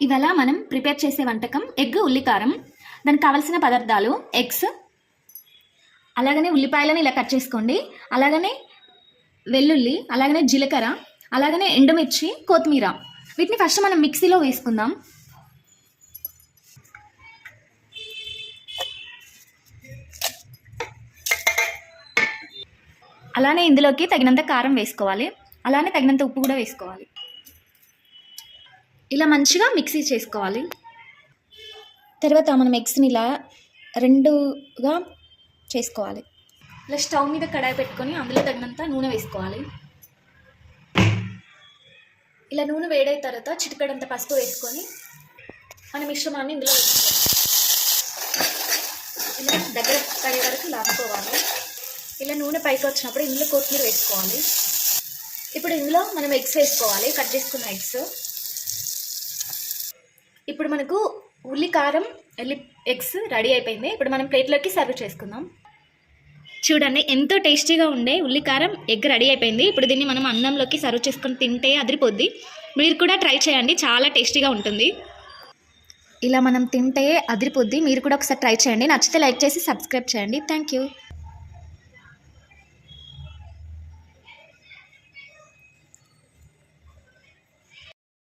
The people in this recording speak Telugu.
ఇవాళ మనం ప్రిపేర్ చేసే వంటకం ఎగ్ ఉల్లికారం. దానికి కావాల్సిన పదార్థాలు ఎగ్స్, అలాగనే ఉల్లిపాయలను ఇలా కట్ చేసుకోండి, అలాగనే వెల్లుల్లి, అలాగనే జీలకర్ర, అలాగనే ఎండుమిర్చి, కొత్తిమీర. వీటిని ఫస్ట్ మనం మిక్సీలో వేసుకుందాం. అలానే ఇందులోకి తగినంత కారం వేసుకోవాలి, అలానే తగినంత ఉప్పు కూడా వేసుకోవాలి. ఇలా మంచిగా మిక్సీ చేసుకోవాలి. తర్వాత మనం ఎగ్స్ని ఇలా రెండుగా చేసుకోవాలి. ఇలా స్టవ్ మీద కడాయి పెట్టుకొని అందులో తగినంత నూనె వేసుకోవాలి. ఇలా నూనె వేడైన తర్వాత చిటికెడంత పసుపు వేసుకొని మన మిశ్రమాన్ని ఇందులో వేసుకోవాలి. ఇలా దగ్గర పడే వరకు లాపుకోవాలి. ఇలా నూనె పైకి వచ్చినప్పుడు ఇందులో కొత్తిమీర వేసుకోవాలి. ఇప్పుడు ఇందులో మనం ఎగ్స్ వేసుకోవాలి, కట్ చేసుకున్న ఎగ్స్. ఇప్పుడు మనకు ఉల్లికారం ఎగ్స్ రెడీ అయిపోయింది. ఇప్పుడు మనం ప్లేట్లోకి సర్వ్ చేసుకుందాం. చూడండి, ఎంతో టేస్టీగా ఉండే ఉల్లికారం ఎగ్ రెడీ అయిపోయింది. ఇప్పుడు దీన్ని మనం అన్నంలోకి సర్వ్ చేసుకొని తింటే అదిరిపోద్ది. మీరు కూడా ట్రై చేయండి, చాలా టేస్టీగా ఉంటుంది. ఇలా మనం తింటే అదిరిపోద్ది. మీరు కూడా ఒకసారి ట్రై చేయండి. నచ్చితే లైక్ చేసి సబ్స్క్రైబ్ చేయండి. Thank you.